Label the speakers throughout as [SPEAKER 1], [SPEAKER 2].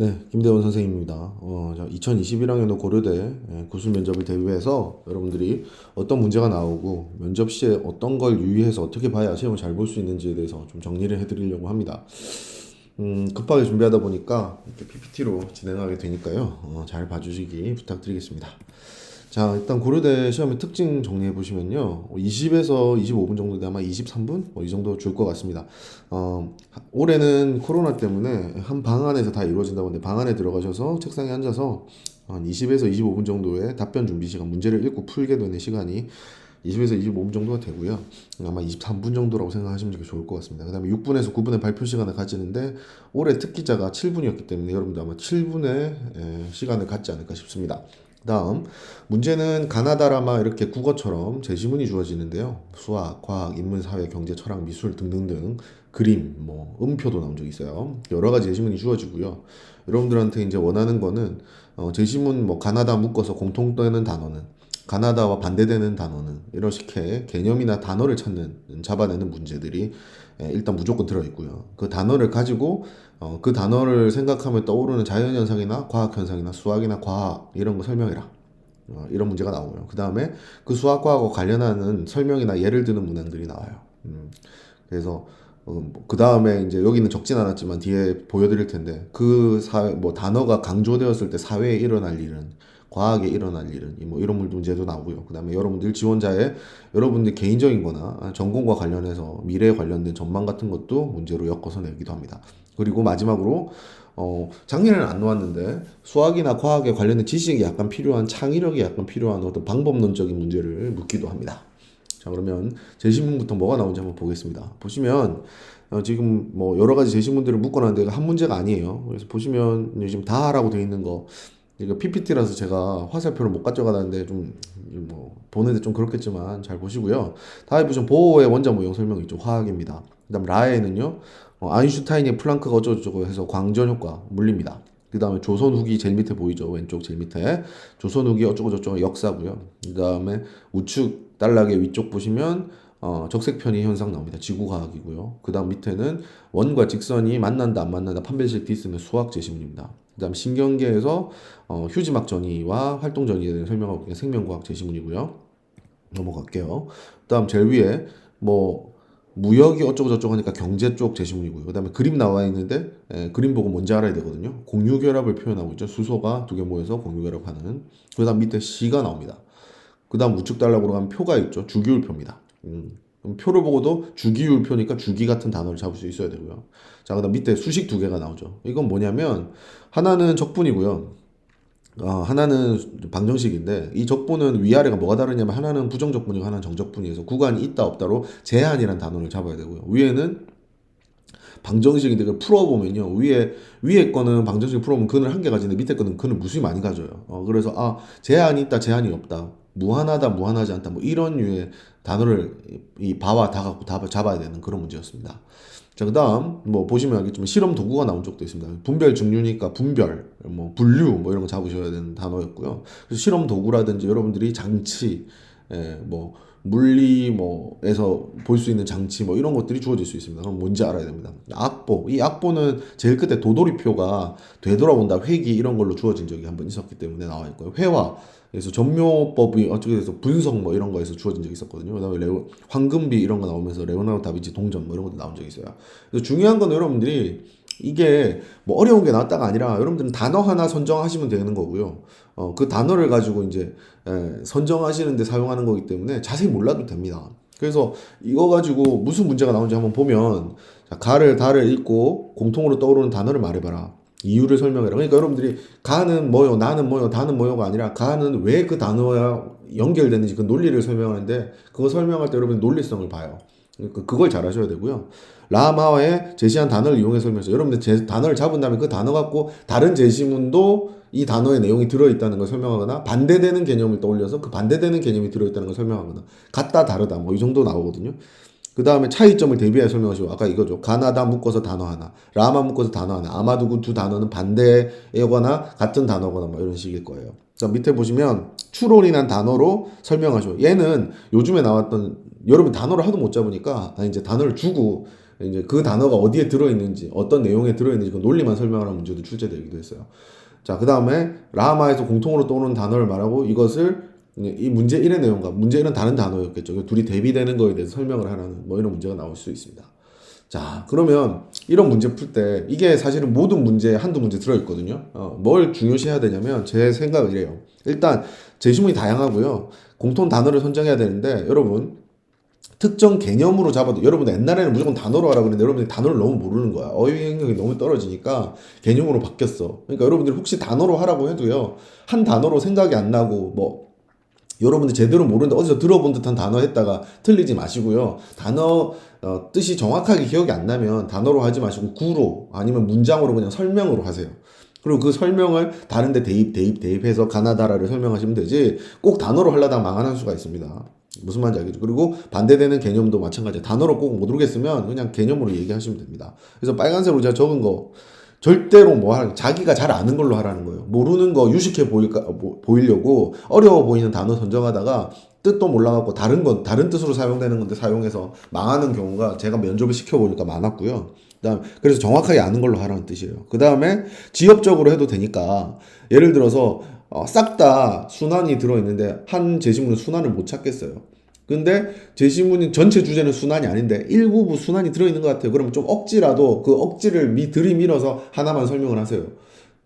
[SPEAKER 1] 네, 김대원 선생님입니다. 2021학년도 고려대 구술 면접을 대비해서 여러분들이 어떤 문제가 나오고 면접 시에 어떤 걸 유의해서 어떻게 봐야 시험을 잘 볼 수 있는지에 대해서 좀 정리를 해드리려고 합니다. 급하게 준비하다 보니까 이렇게 PPT로 진행하게 되니까요. 잘 봐주시기 부탁드리겠습니다. 자, 일단 고려대 시험의 특징 정리해 보시면요. 20에서 25분 정도 돼 아마 23분? 이 정도 줄 것 같습니다. 올해는 코로나 때문에 한 방 안에서 다 이루어진다고 하는데 방 안에 들어가셔서 책상에 앉아서 한 20에서 25분 정도의 답변 준비 시간, 문제를 읽고 풀게 되는 시간이 20에서 25분 정도가 되고요. 아마 23분 정도라고 생각하시면 좋을 것 같습니다. 그 다음에 6분에서 9분의 발표 시간을 가지는데 올해 특기자가 7분이었기 때문에 여러분들 아마 7분의 시간을 갖지 않을까 싶습니다. 다음 문제는 가나다라마 이렇게 국어처럼 제시문이 주어지는데요. 수학, 과학, 인문, 사회, 경제, 철학, 미술 등등등 그림, 음표도 나온 적이 있어요. 여러 가지 제시문이 주어지고요. 여러분들한테 이제 원하는 거는 제시문 가나다 묶어서 공통되는 단어는 가나다와 반대되는 단어는 이렇게 개념이나 단어를 잡아내는 문제들이 일단 무조건 들어있고요. 그 단어를 가지고 그 단어를 생각하면 떠오르는 자연현상이나 과학현상이나 수학이나 과학 이런 거 설명해라. 이런 문제가 나오고요. 그 다음에 그 수학과하고 관련하는 설명이나 예를 드는 문항들이 나와요. 그래서 그 다음에 이제 여기는 적진 않았지만 뒤에 보여드릴 텐데 그 사회 단어가 강조되었을 때 사회에 일어날 일은 과학에 일어날 일은 이런 문제도 나오고요. 그 다음에 여러분들 지원자의 여러분들 개인적인 거나 전공과 관련해서 미래에 관련된 전망 같은 것도 문제로 엮어서 내기도 합니다. 그리고 마지막으로 작년에는 안 나왔는데 수학이나 과학에 관련된 지식이 약간 필요한 창의력이 약간 필요한 어떤 방법론적인 문제를 묻기도 합니다. 자, 그러면 제시문부터 뭐가 나오는지 한번 보겠습니다. 보시면 지금 여러 가지 제시문들을 묶어놨는데 한 문제가 아니에요. 그래서 보시면 지금 다라고 되어 있는 거 이거 PPT라서 제가 화살표를 못 가져가는데 좀 보는데 좀 그렇겠지만 잘 보시고요. 다음에 보시면 보호의 원자 모형 설명이 있죠. 화학입니다. 그다음 라에는요. 아인슈타인의 플랑크가 어쩌고저쩌고 해서 광전 효과 물리입니다. 그 다음에 조선 후기 제일 밑에 보이죠. 왼쪽 제일 밑에 조선 후기 어쩌고저쩌고 역사고요. 그 다음에 우측 단락의 위쪽 보시면 적색 편의 현상 나옵니다. 지구과학이고요. 그 다음 밑에는 원과 직선이 만난다 안 만난다 판별식 디스는 수학 제시문입니다. 그 다음 신경계에서 휴지막 전이와 활동 전이에 대해 설명하고 있는 생명과학 제시문이고요. 넘어갈게요. 그 다음 제일 위에 무역이 어쩌고저쩌고 하니까 경제 쪽 제시문이고요. 그 다음에 그림 나와 있는데 그림 보고 뭔지 알아야 되거든요. 공유결합을 표현하고 있죠. 수소가 두 개 모여서 공유결합하는. 그 다음 밑에 시가 나옵니다. 그 다음 우측 단락으로 가면 표가 있죠. 주기율표입니다. 그럼 표를 보고도 주기율표니까 주기 같은 단어를 잡을 수 있어야 되고요. 자, 그 다음 밑에 수식 두 개가 나오죠. 이건 뭐냐면 하나는 적분이고요. 하나는 방정식인데 이 적분은 위아래가 뭐가 다르냐면 하나는 부정적분이고 하나는 정적분이어서 구간이 있다 없다로 제한이라는 단어를 잡아야 되고요. 위에는 방정식인데 그걸 풀어보면요. 위에 거는 방정식 풀어보면 근을 한 개 가지는데 밑에 거는 근을 무수히 많이 가져요. 그래서 제한이 있다, 제한이 없다. 무한하다, 무한하지 않다. 이런 류의 단어를 이 바와 다 갖고 다 잡아야 되는 그런 문제였습니다. 자, 그 다음, 보시면 알겠지만 실험 도구가 나온 적도 있습니다. 분별 중류니까 분별, 분류, 이런 거 잡으셔야 되는 단어였고요. 그래서 실험 도구라든지 여러분들이 장치, 물리, 에서 볼 수 있는 장치, 이런 것들이 주어질 수 있습니다. 그럼 뭔지 알아야 됩니다. 악보. 이 악보는 제일 끝에 도돌이표가 되돌아온다, 회기, 이런 걸로 주어진 적이 한번 있었기 때문에 나와 있고요. 회화. 그래서 전묘법이 어떻게 돼서 분석 이런 거에서 주어진 적이 있었거든요. 그다음에 황금비 이런 거 나오면서 레오나르도 다빈치 동전 이런 것도 나온 적이 있어요. 그래서 중요한 건 여러분들이 이게 어려운 게 나왔다가 아니라 여러분들은 단어 하나 선정하시면 되는 거고요. 그 단어를 가지고 이제 선정하시는데 사용하는 거기 때문에 자세히 몰라도 됩니다. 그래서 이거 가지고 무슨 문제가 나오는지 한번 보면 자, 가를 다를 읽고 공통으로 떠오르는 단어를 말해봐라. 이유를 설명해라. 그러니까 여러분들이 가는 뭐요, 나는 뭐요, 다는 뭐요가 아니라 가는 왜 그 단어와 연결되는지 그 논리를 설명하는데 그거 설명할 때 여러분 논리성을 봐요. 그러니까 그걸 잘 하셔야 되고요. 라마의 제시한 단어를 이용해서 설명해서 여러분들 단어를 잡은 다음에 그 단어 갖고 다른 제시문도 이 단어의 내용이 들어있다는 걸 설명하거나 반대되는 개념을 떠올려서 그 반대되는 개념이 들어있다는 걸 설명하거나 같다 다르다 이 정도 나오거든요. 그 다음에 차이점을 대비해 설명하시고 아까 이거죠. 가나다 묶어서 단어 하나, 라마 묶어서 단어 하나, 아마두고 두 단어는 반대거나 같은 단어거나 이런 식일 거예요. 자, 밑에 보시면 추론이란 단어로 설명하죠. 얘는 요즘에 나왔던 여러분 단어를 하도 못 잡으니까 이제 단어를 주고 이제 그 단어가 어디에 들어있는지, 어떤 내용에 들어있는지 그 논리만 설명하는 문제도 출제되기도 했어요. 자, 그 다음에 라마에서 공통으로 떠오르는 단어를 말하고 이것을 이 문제 1의 내용과 문제 1은 다른 단어였겠죠. 둘이 대비되는 거에 대해서 설명을 하라는 뭐 이런 문제가 나올 수 있습니다. 자, 그러면 이런 문제 풀 때 이게 사실은 모든 문제에 한두 문제 들어있거든요. 뭘 중요시해야 되냐면 제 생각은 이래요. 일단 제시문이 다양하고요. 공통 단어를 선정해야 되는데 여러분 특정 개념으로 잡아도 여러분들 옛날에는 무조건 단어로 하라고 그랬는데 여러분들이 단어를 너무 모르는 거야. 어휘 능력이 너무 떨어지니까 개념으로 바뀌었어. 그러니까 여러분들이 혹시 단어로 하라고 해도요. 한 단어로 생각이 안 나고 뭐 여러분들 제대로 모르는데 어디서 들어본 듯한 단어 했다가 틀리지 마시고요. 단어 뜻이 정확하게 기억이 안 나면 단어로 하지 마시고 구로 아니면 문장으로 그냥 설명으로 하세요. 그리고 그 설명을 다른데 대입해서 가나다라를 설명하시면 되지 꼭 단어로 하려다가 망하는 수가 있습니다. 무슨 말인지 알겠죠? 그리고 반대되는 개념도 마찬가지예요. 단어로 꼭 못 모르겠으면 그냥 개념으로 얘기하시면 됩니다. 그래서 빨간색으로 제가 적은 거 절대로 뭐 하는 자기가 잘 아는 걸로 하라는 거예요. 모르는 거 유식해 보이려고 어려워 보이는 단어 선정하다가 뜻도 몰라갖고 다른 뜻으로 사용되는 건데 사용해서 망하는 경우가 제가 면접을 시켜보니까 많았고요. 그래서 정확하게 아는 걸로 하라는 뜻이에요. 그 다음에 지엽적으로 해도 되니까 예를 들어서 싹 다 순환이 들어있는데 한 제시문은 순환을 못 찾겠어요. 근데 제시문이 전체 주제는 순환이 아닌데 일부분 순환이 들어있는 것 같아요. 그러면 좀 억지라도 그 억지를 들이밀어서 하나만 설명을 하세요.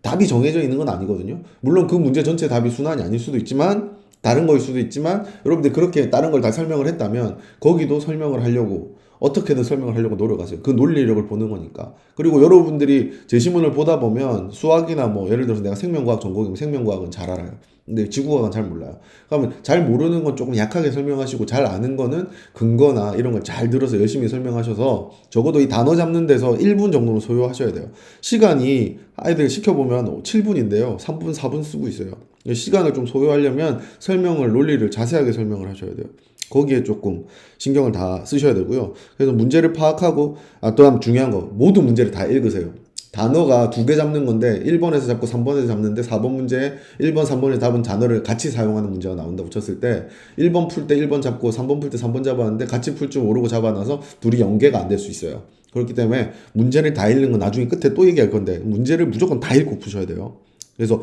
[SPEAKER 1] 답이 정해져 있는 건 아니거든요. 물론 그 문제 전체 답이 순환이 아닐 수도 있지만 다른 거일 수도 있지만 여러분들 그렇게 다른 걸 다 설명을 했다면 거기도 설명을 하려고 어떻게든 설명을 하려고 노력하세요. 그 논리력을 보는 거니까. 그리고 여러분들이 제시문을 보다 보면 수학이나 뭐 예를 들어서 내가 생명과학 전공이면 생명과학은 잘 알아요. 근데 지구과학은 잘 몰라요. 그러면 잘 모르는 건 조금 약하게 설명하시고 잘 아는 거는 근거나 이런 걸 잘 들어서 열심히 설명하셔서 적어도 이 단어 잡는 데서 1분 정도는 소요하셔야 돼요. 시간이 아이들 시켜보면 7분인데요. 3분, 4분 쓰고 있어요. 시간을 좀 소요하려면 설명을, 논리를 자세하게 설명을 하셔야 돼요. 거기에 조금 신경을 다 쓰셔야 되고요. 그래서 문제를 파악하고, 또한 중요한 거, 모든 문제를 다 읽으세요. 단어가 두 개 잡는 건데 1번에서 잡고 3번에서 잡는데 4번 문제에 1번, 3번의 답은 단어를 같이 사용하는 문제가 나온다고 쳤을 때 1번 풀 때 1번 잡고 3번 풀 때 3번 잡았는데 같이 풀 줄 모르고 잡아놔서 둘이 연계가 안 될 수 있어요. 그렇기 때문에 문제를 다 읽는 건 나중에 끝에 또 얘기할 건데 문제를 무조건 다 읽고 푸셔야 돼요. 그래서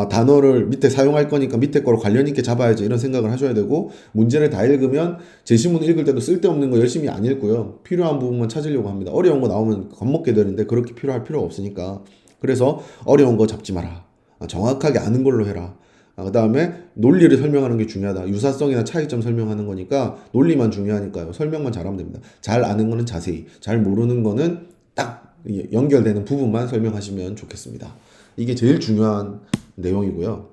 [SPEAKER 1] 단어를 밑에 사용할 거니까 밑에 거로 관련 있게 잡아야지 이런 생각을 하셔야 되고 문제를 다 읽으면 제시문 읽을 때도 쓸데없는 거 열심히 안 읽고요. 필요한 부분만 찾으려고 합니다. 어려운 거 나오면 겁먹게 되는데 그렇게 필요할 필요가 없으니까. 그래서 어려운 거 잡지 마라. 정확하게 아는 걸로 해라. 그 다음에 논리를 설명하는 게 중요하다. 유사성이나 차이점 설명하는 거니까 논리만 중요하니까요. 설명만 잘하면 됩니다. 잘 아는 거는 자세히, 잘 모르는 거는 딱 연결되는 부분만 설명하시면 좋겠습니다. 이게 제일 중요한 내용이고요.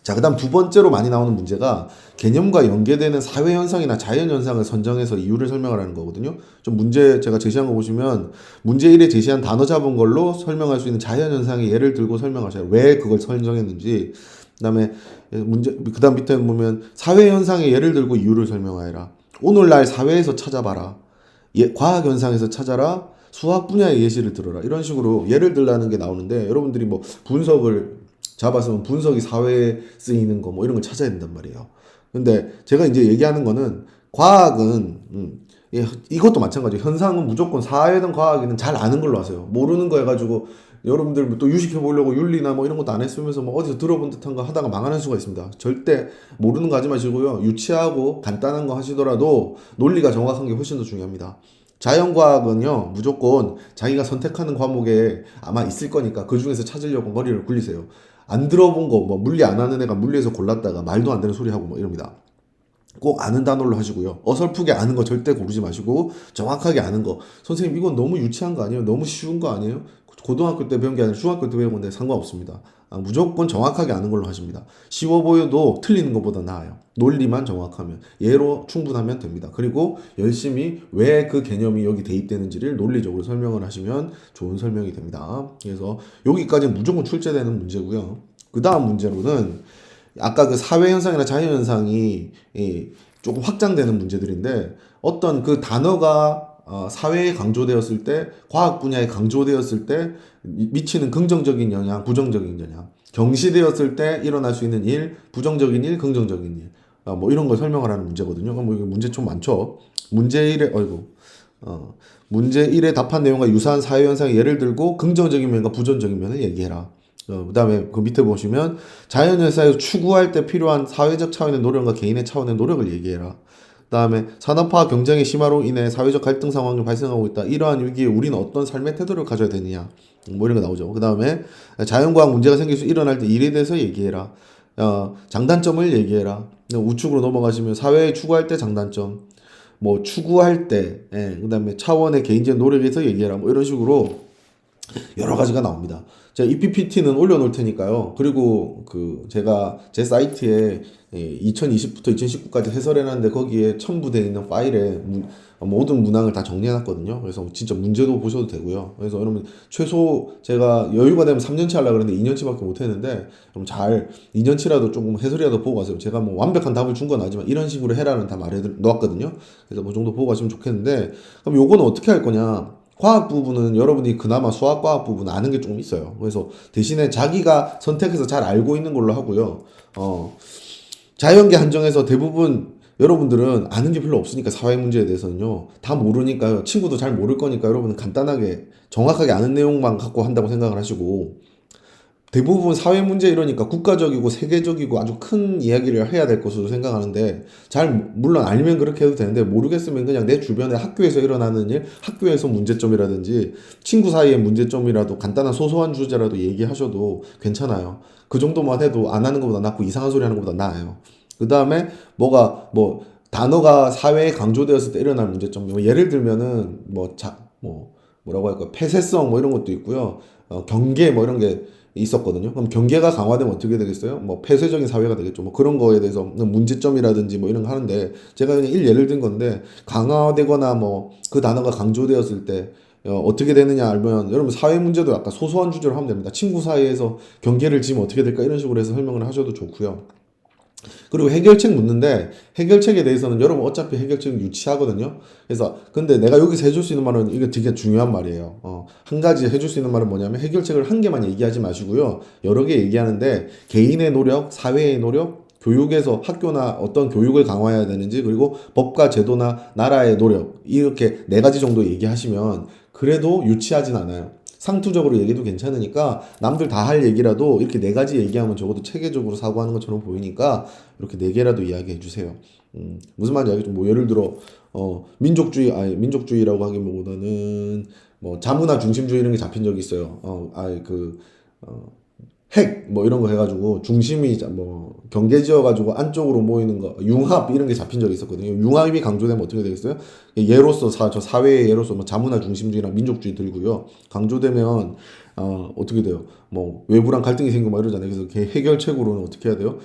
[SPEAKER 1] 자, 그 다음 두 번째로 많이 나오는 문제가 개념과 연계되는 사회현상이나 자연현상을 선정해서 이유를 설명하라는 거거든요. 좀 문제 제가 제시한 거 보시면 문제 1에 제시한 단어 잡은 걸로 설명할 수 있는 자연현상의 예를 들고 설명하셔요. 왜 그걸 선정했는지. 그 다음에 그 다음 밑에 보면 사회현상의 예를 들고 이유를 설명하여라. 오늘날 사회에서 찾아봐라. 과학현상에서 찾아라. 수학 분야의 예시를 들어라. 이런 식으로 예를 들라는 게 나오는데 여러분들이 뭐 분석을 잡아서 분석이 사회에 쓰이는 거 뭐 이런 걸 찾아야 된단 말이에요. 근데 제가 이제 얘기하는 거는 과학은 이것도 마찬가지예요. 현상은 무조건 사회든 과학이든 잘 아는 걸로 하세요. 모르는 거 해가지고 여러분들 또 유식해 보려고 윤리나 뭐 이런 것도 안 했으면서 뭐 어디서 들어본 듯한 거 하다가 망하는 수가 있습니다. 절대 모르는 거 하지 마시고요. 유치하고 간단한 거 하시더라도 논리가 정확한 게 훨씬 더 중요합니다. 자연과학은요 무조건 자기가 선택하는 과목에 아마 있을 거니까 그 중에서 찾으려고 머리를 굴리세요. 안 들어본 거 뭐 물리 안 하는 애가 물리에서 골랐다가 말도 안 되는 소리 하고 뭐 이럽니다. 꼭 아는 단어로 하시고요. 어설프게 아는 거 절대 고르지 마시고 정확하게 아는 거. 선생님 이건 너무 유치한 거 아니에요? 너무 쉬운 거 아니에요? 고등학교 때 배운 게 아니라 중학교 때 배운 건데 상관없습니다. 무조건 정확하게 아는 걸로 하십니다. 쉬워 보여도 틀리는 것보다 나아요. 논리만 정확하면 예로 충분하면 됩니다. 그리고 열심히 왜 그 개념이 여기 대입되는지를 논리적으로 설명을 하시면 좋은 설명이 됩니다. 그래서 여기까지는 무조건 출제되는 문제고요. 그 다음 문제로는 아까 그 사회현상이나 자연현상이 조금 확장되는 문제들인데 어떤 그 단어가 사회에 강조되었을 때 과학 분야에 강조되었을 때 미치는 긍정적인 영향, 부정적인 영향 경시되었을 때 일어날 수 있는 일, 부정적인 일, 긍정적인 일 뭐 이런 걸 설명을 하는 문제거든요. 그럼 뭐 이게 문제 좀 많죠. 문제 1에 어이구 문제 1에 답한 내용과 유사한 사회 현상의 예를 들고 긍정적인 면과 부정적인 면을 얘기해라. 그다음에 그 밑에 보시면 자연현상에서 추구할 때 필요한 사회적 차원의 노력과 개인의 차원의 노력을 얘기해라. 그다음에 산업화 경쟁의 심화로 인해 사회적 갈등 상황이 발생하고 있다. 이러한 위기에 우리는 어떤 삶의 태도를 가져야 되느냐. 뭐 이런 거 나오죠. 그다음에 자연과학 문제가 생길 수 일어날 때 일에 대해서 얘기해라. 장단점을 얘기해라. 우측으로 넘어가시면 사회에 추구할 때 장단점, 뭐 추구할 때, 그다음에 차원의 개인적 노력에서 얘기해라. 뭐 이런 식으로 여러 가지가 나옵니다. 제가 이 PPT는 올려놓을 테니까요. 그리고 그 제가 제 사이트에 2020부터 2019까지 해설해놨는데 거기에 첨부되어 있는 파일에 모든 문항을 다 정리해놨거든요. 그래서 진짜 문제도 보셔도 되고요. 그래서 여러분 최소 제가 여유가 되면 3년치 하려고 그랬는데 2년치밖에 못했는데 좀 잘 2년치라도 조금 해설이라도 보고 가세요. 제가 뭐 완벽한 답을 준 건 아니지만 이런 식으로 해라는 다 말해 놓았거든요. 그래서 그 정도 보고 가시면 좋겠는데 그럼 요거는 어떻게 할 거냐? 과학 부분은 여러분이 그나마 수학 과학 부분 아는 게 조금 있어요. 그래서 대신에 자기가 선택해서 잘 알고 있는 걸로 하고요. 자연계 한정에서 대부분 여러분들은 아는 게 별로 없으니까 사회 문제에 대해서는요. 다 모르니까요. 친구도 잘 모를 거니까 여러분은 간단하게 정확하게 아는 내용만 갖고 한다고 생각을 하시고 대부분 사회 문제 이러니까 국가적이고 세계적이고 아주 큰 이야기를 해야 될 것으로 생각하는데 물론 알면 그렇게 해도 되는데 모르겠으면 그냥 내 주변에 학교에서 일어나는 일, 학교에서 문제점이라든지 친구 사이의 문제점이라도 간단한 소소한 주제라도 얘기하셔도 괜찮아요. 그 정도만 해도 안 하는 것보다 낫고 이상한 소리 하는 것보다 나아요. 그 다음에 단어가 사회에 강조되었을 때 일어날 문제점, 뭐 예를 들면은 뭐라고 할까, 폐쇄성 뭐 이런 것도 있고요. 경계 뭐 이런 게 있었거든요. 그럼 경계가 강화되면 어떻게 되겠어요? 뭐 폐쇄적인 사회가 되겠죠. 뭐 그런 거에 대해서 문제점이라든지 뭐 이런 거 하는데 제가 그냥 예를 든 건데 강화되거나 뭐 그 단어가 강조되었을 때 어떻게 되느냐 알면 여러분 사회 문제도 아까 소소한 주제로 하면 됩니다. 친구 사이에서 경계를 지면 어떻게 될까 이런 식으로 해서 설명을 하셔도 좋고요. 그리고 해결책 묻는데 해결책에 대해서는 여러분 어차피 해결책은 유치하거든요. 그래서 근데 내가 여기서 해줄 수 있는 말은 이게 되게 중요한 말이에요. 한 가지 해줄 수 있는 말은 뭐냐면 해결책을 한 개만 얘기하지 마시고요. 여러 개 얘기하는데 개인의 노력, 사회의 노력, 교육에서 학교나 어떤 교육을 강화해야 되는지 그리고 법과 제도나 나라의 노력 이렇게 네 가지 정도 얘기하시면 그래도 유치하진 않아요. 상투적으로 얘기도 괜찮으니까 남들 다 할 얘기라도 이렇게 네 가지 얘기하면 적어도 체계적으로 사고하는 것처럼 보이니까 이렇게 네 개라도 이야기해 주세요. 무슨 말인지 알겠죠? 뭐 예를 들어 민족주의라고 하기보다는 뭐 자문화 중심주의 이런 게 잡힌 적이 있어요. 핵 뭐 이런 거 해가지고 중심이 뭐 경계 지어가지고 안쪽으로 모이는 거 융합 이런 게 잡힌 적이 있었거든요. 융합이 강조되면 어떻게 되겠어요? 예로서 저 사회의 예로서 뭐 자문화 중심주의랑 민족주의 들고요. 강조되면 어떻게 돼요? 뭐 외부랑 갈등이 생기고 막 이러잖아요. 그래서 해결책으로는 어떻게 해야 돼요?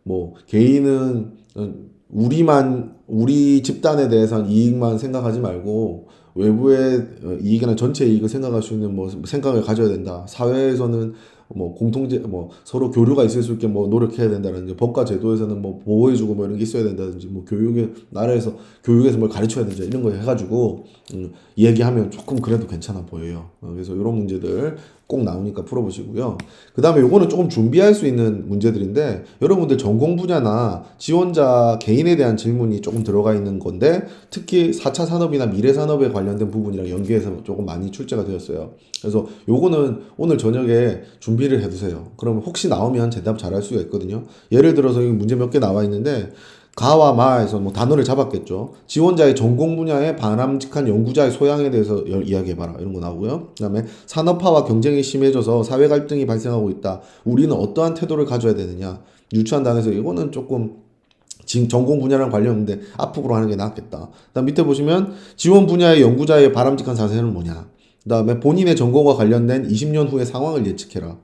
[SPEAKER 1] 뭐 개인은 우리 집단에 대해서는 이익만 생각하지 말고 외부의 이익이나 전체 이익을 생각할 수 있는 뭐 생각을 가져야 된다. 사회에서는 뭐 공통제 뭐 서로 교류가 있을 수 있게 뭐 노력해야 된다든지 법과 제도에서는 뭐 보호해주고 뭐 이런 게 있어야 된다든지 뭐 나라에서 교육에서 뭘 가르쳐야 되는지 이런 거 해가지고 이야기하면 조금 그래도 괜찮아 보여요. 그래서 이런 문제들 꼭 나오니까 풀어보시고요. 그 다음에 요거는 조금 준비할 수 있는 문제들인데 여러분들 전공 분야나 지원자 개인에 대한 질문이 조금 들어가 있는 건데 특히 4차 산업이나 미래 산업에 관련된 부분이랑 연계해서 조금 많이 출제가 되었어요. 그래서 요거는 오늘 저녁에 준비를 해두세요. 그러면 혹시 나오면 대답 잘할 수가 있거든요. 예를 들어서 여기 문제 몇 개 나와 있는데 가와 마에서 뭐 단어를 잡았겠죠. 지원자의 전공 분야에 바람직한 연구자의 소양에 대해서 이야기해봐라. 이런 거 나오고요. 그 다음에 산업화와 경쟁이 심해져서 사회 갈등이 발생하고 있다. 우리는 어떠한 태도를 가져야 되느냐. 유추한 단에서 이거는 조금 지금 전공 분야랑 관련인데 앞으로 하는 게 낫겠다. 그다음 밑에 보시면 지원 분야의 연구자의 바람직한 자세는 뭐냐. 그 다음에 본인의 전공과 관련된 20년 후의 상황을 예측해라.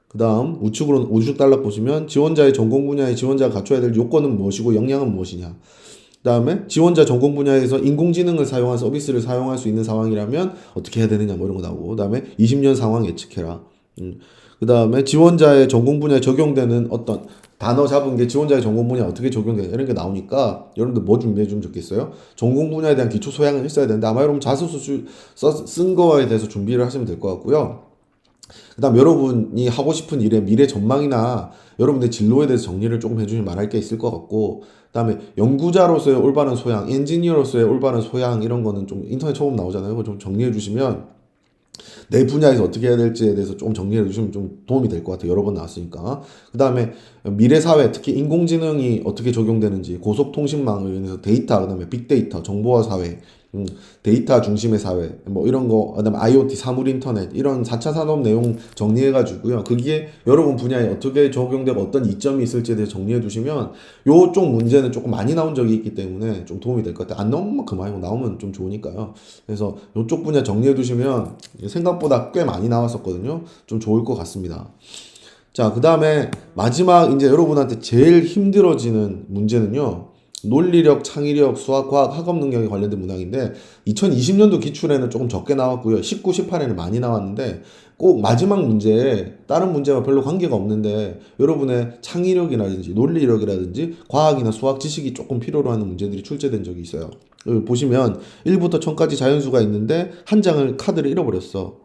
[SPEAKER 1] 그 다음 우측 단락 보시면 지원자의 전공 분야에 지원자가 갖춰야 될 요건은 무엇이고 역량은 무엇이냐. 그 다음에 지원자 전공 분야에서 인공지능을 사용한 서비스를 사용할 수 있는 상황이라면 어떻게 해야 되느냐 뭐 이런 거 나오고 그 다음에 20년 상황 예측해라. 그 다음에 지원자의 전공 분야에 적용되는 어떤 단어 잡은 게 지원자의 전공 분야에 어떻게 적용되냐 이런 게 나오니까 여러분들 뭐 준비해 주면 좋겠어요? 전공 분야에 대한 기초 소양은 있어야 되는데 아마 여러분 자소서 쓴 거에 대해서 준비를 하시면 될 것 같고요. 그다음 여러분이 하고 싶은 일의 미래 전망이나 여러분의 진로에 대해서 정리를 조금 해주시면 말할 게 있을 것 같고, 그다음에 연구자로서의 올바른 소양, 엔지니어로서의 올바른 소양 이런 거는 좀 인터넷 처음 나오잖아요. 그거 좀 정리해 주시면 내 분야에서 어떻게 해야 될지에 대해서 좀 정리해 주시면 좀 도움이 될 것 같아요. 여러 번 나왔으니까. 그 다음에 미래 사회, 특히 인공지능이 어떻게 적용되는지, 고속통신망을 인해서 데이터, 그 다음에 빅데이터, 정보화 사회, 데이터 중심의 사회, 뭐 이런 거, 그다음에 IoT, 사물 인터넷, 이런 4차 산업 내용 정리해가지고요. 그게 여러분 분야에 어떻게 적용되고 어떤 이점이 있을지에 대해 정리해 두시면 요쪽 문제는 조금 많이 나온 적이 있기 때문에 좀 도움이 될 것 같아요. 안 나오면 그만이고 나오면 좀 좋으니까요. 그래서 요쪽 분야 정리해 두시면 생각보다 꽤 많이 나왔었거든요. 좀 좋을 것 같습니다. 자, 그 다음에 마지막 이제 여러분한테 제일 힘들어지는 문제는요. 논리력, 창의력, 수학, 과학, 학업 능력에 관련된 문항인데 2020년도 기출에는 조금 적게 나왔고요. 19, 18에는 많이 나왔는데 꼭 마지막 문제에 다른 문제와 별로 관계가 없는데 여러분의 창의력이라든지 논리력이라든지 과학이나 수학 지식이 조금 필요로 하는 문제들이 출제된 적이 있어요. 여기 보시면 1부터 1000까지 자연수가 있는데 한 장을 카드를 잃어버렸어.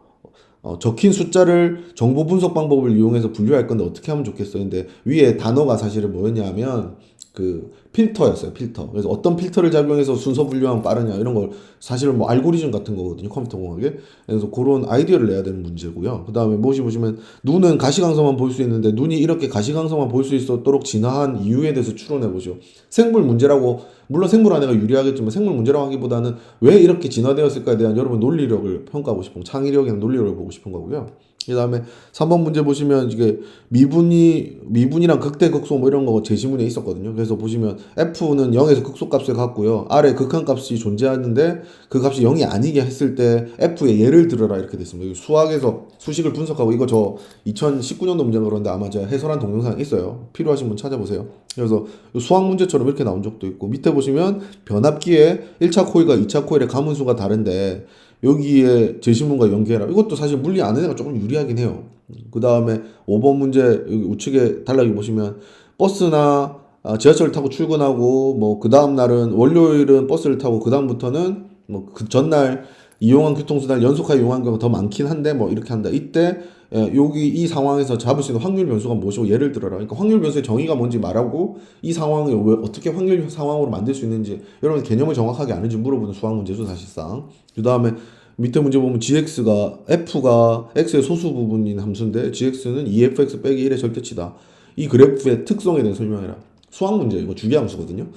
[SPEAKER 1] 적힌 숫자를 정보 분석 방법을 이용해서 분류할 건데 어떻게 하면 좋겠어요? 근데 위에 단어가 사실은 뭐였냐 하면 그 필터였어요, 필터. 그래서 어떤 필터를 작용해서 순서 분류하면 빠르냐 이런 걸 사실은 뭐 알고리즘 같은 거거든요, 컴퓨터 공학에. 그래서 그런 아이디어를 내야 되는 문제고요. 그 다음에 무엇이 보시면 눈은 가시광선만 볼 수 있는데 눈이 이렇게 가시광선만 볼 수 있도록 진화한 이유에 대해서 추론해 보죠. 생물 문제라고, 물론 생물 안에가 유리하겠지만 생물 문제라고 하기보다는 왜 이렇게 진화되었을까에 대한 여러분 논리력을 평가하고 싶은, 창의력이나 논리력을 보고 싶은 거고요. 그 다음에 3번 문제 보시면 이게 미분이랑 극대극소 뭐 이런 거 제시문에 있었거든요. 그래서 보시면 F는 0에서 극소값을 갖고요. 아래 극한값이 존재하는데 그 값이 0이 아니게 했을 때 F의 예를 들어라 이렇게 됐습니다. 수학에서 수식을 분석하고, 이거 저 2019년도 문제가 그런데 아마 제가 해설한 동영상 있어요. 필요하신 분 찾아보세요. 그래서 수학 문제처럼 이렇게 나온 적도 있고, 밑에 보시면 변압기에 1차 코일과 2차 코일의 가문수가 다른데 여기에 제시문과 연계해라. 이것도 사실 물리 아는 애가 조금 유리하긴 해요. 그 다음에 5번 문제 여기 우측에 단락에 보시면 버스나 지하철을 타고 출근하고 뭐 그 다음 날은 월요일은 버스를 타고 그 다음부터는 뭐 그 전날 이용한 교통수단을 연속하게 이용한 경우가 더 많긴 한데 뭐 이렇게 한다. 이때 여기 이 상황에서 잡을 수 있는 확률 변수가 무엇이고 예를 들어라. 그러니까 확률 변수의 정의가 뭔지 말하고 이 상황을 왜 어떻게 확률 상황으로 만들 수 있는지 여러분 개념을 정확하게 아는지 물어보는 수학 문제죠, 사실상. 그 다음에 밑에 문제 보면 gx가 f가 x의 소수 부분인 함수인데 gx는 2fx 빼기 1의 절대치다. 이 그래프의 특성에 대해 설명해라. 수학 문제, 이거 주기함수거든요.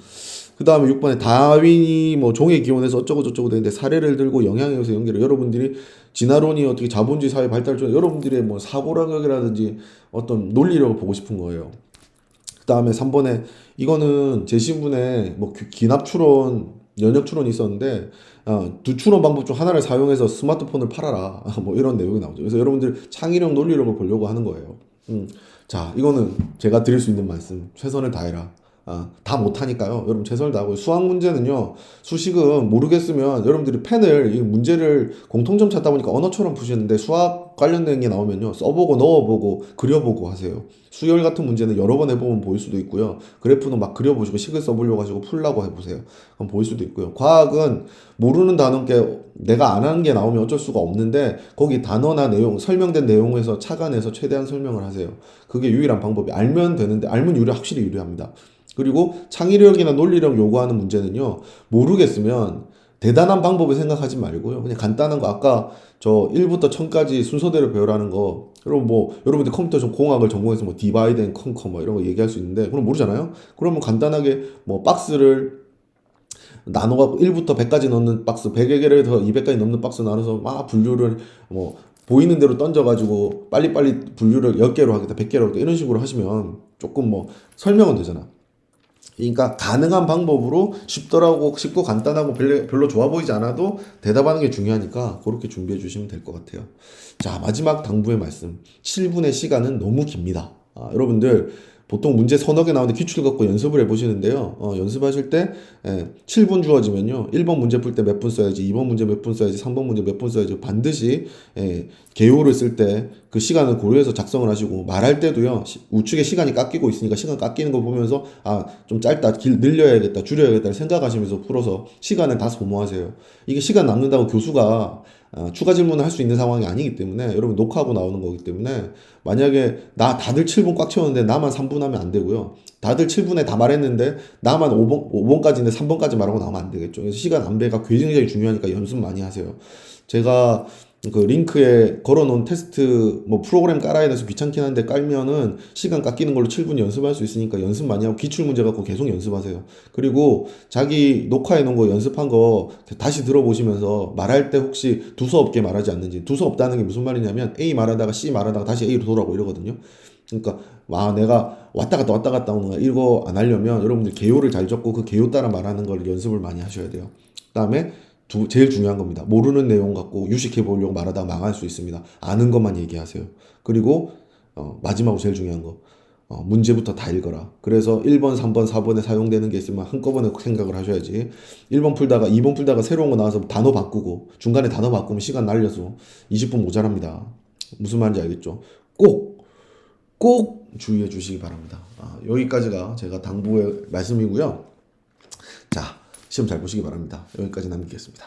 [SPEAKER 1] 그 다음에 6번에 다윈이 뭐 종의 기원에서 어쩌고 저쩌고 되는데 사례를 들고 영향에 의해서 연결을, 여러분들이 진화론이 어떻게 자본주의 사회 발달 중 여러분들의 뭐 사고력이라든지 어떤 논리력을 보고 싶은 거예요. 그 다음에 3번에 이거는 제 신분에 뭐 기납 추론, 연역 추론이 있었는데 두 추론 방법 중 하나를 사용해서 스마트폰을 팔아라. 뭐 이런 내용이 나오죠. 그래서 여러분들 창의력, 논리력을 보려고 하는 거예요. 자, 이거는 제가 드릴 수 있는 말씀, 최선을 다해라. 다 못하니까요. 여러분 최선을 다하고, 수학 문제는요, 수식은 모르겠으면 여러분들이 펜을, 이 문제를 공통점 찾다 보니까 언어처럼 푸시는데 수학 관련된 게 나오면요, 써보고 넣어보고 그려보고 하세요. 수열 같은 문제는 여러 번 해보면 보일 수도 있고요. 그래프는 막 그려보시고 식을 써보려고 하시고 풀라고 해보세요. 그럼 보일 수도 있고요. 과학은 모르는 단어께 내가 안 하는 게 나오면 어쩔 수가 없는데 거기 단어나 내용, 설명된 내용에서 착안해서 최대한 설명을 하세요. 그게 유일한 방법이, 알면 되는데, 알면 확실히 유리합니다. 그리고 창의력이나 논리력 요구하는 문제는요, 모르겠으면 대단한 방법을 생각하지 말고요, 그냥 간단한 거, 아까 저 1부터 1000까지 순서대로 배우라는 거, 여러분 뭐 여러분들 컴퓨터 좀 공학을 전공해서 뭐 디바이드 앤 컨커 뭐 이런 거 얘기할 수 있는데 그럼 모르잖아요. 그러면 간단하게 뭐 박스를 나눠갖고 1부터 100까지 넣는 박스, 100여 개를 더 200까지 넣는 박스 나눠서 막 분류를 뭐 보이는 대로 던져가지고 빨리빨리 분류를 10개로 하겠다, 100개로 하겠다 이런 식으로 하시면 조금 뭐 설명은 되잖아. 그러니까 가능한 방법으로 쉽더라고, 쉽고 간단하고 별로 좋아 보이지 않아도 대답하는 게 중요하니까 그렇게 준비해 주시면 될 것 같아요. 자, 마지막 당부의 말씀. 7분의 시간은 너무 깁니다. 여러분들 보통 문제 서너 개 나오는데 기출 갖고 연습을 해보시는데요. 연습하실 때 7분 주어지면요, 1번 문제 풀 때 몇 분 써야지, 2번 문제 몇 분 써야지, 3번 문제 몇 분 써야지 반드시 개요를 쓸 때 그 시간을 고려해서 작성을 하시고, 말할 때도요, 우측에 시간이 깎이고 있으니까 시간 깎이는 거 보면서 좀 짧다, 길 늘려야겠다, 줄여야겠다 생각하시면서 풀어서 시간을 다 소모하세요. 이게 시간 남는다고 교수가 추가 질문을 할 수 있는 상황이 아니기 때문에 여러분 녹화하고 나오는 거기 때문에 만약에 다들 7분 꽉 채웠는데 나만 3분 하면 안 되고요. 다들 7분에 다 말했는데 나만 5번까지인데 3번까지 말하고 나오면 안 되겠죠. 그래서 시간 안배가 굉장히 중요하니까 연습 많이 하세요. 제가 그 링크에 걸어놓은 테스트 뭐 프로그램 깔아야 돼서 귀찮긴 한데 깔면은 시간 깎이는 걸로 7분 연습할 수 있으니까 연습 많이 하고 기출 문제 갖고 계속 연습하세요. 그리고 자기 녹화해 놓은 거 연습한 거 다시 들어보시면서 말할 때 혹시 두서 없게 말하지 않는지. 두서 없다는 게 무슨 말이냐면 A 말하다가 C 말하다가 다시 A로 돌아오고 이러거든요. 그러니까 내가 왔다 갔다 오는 거 이거 안 하려면 여러분들 개요를 잘 적고 그 개요 따라 말하는 걸 연습을 많이 하셔야 돼요. 그다음에 제일 중요한 겁니다. 모르는 내용 갖고 유식해 보려고 말하다가 망할 수 있습니다. 아는 것만 얘기하세요. 그리고 마지막으로 제일 중요한 거 문제부터 다 읽어라. 그래서 1번, 3번, 4번에 사용되는 게 있으면 한꺼번에 생각을 하셔야지. 1번 풀다가 2번 풀다가 새로운 거 나와서 단어 바꾸고 중간에 단어 바꾸면 시간 날려서 20분 모자랍니다. 무슨 말인지 알겠죠? 꼭 주의해 주시기 바랍니다. 여기까지가 제가 당부의 말씀이고요. 자, 시험 잘 보시기 바랍니다. 여기까지 남기겠습니다.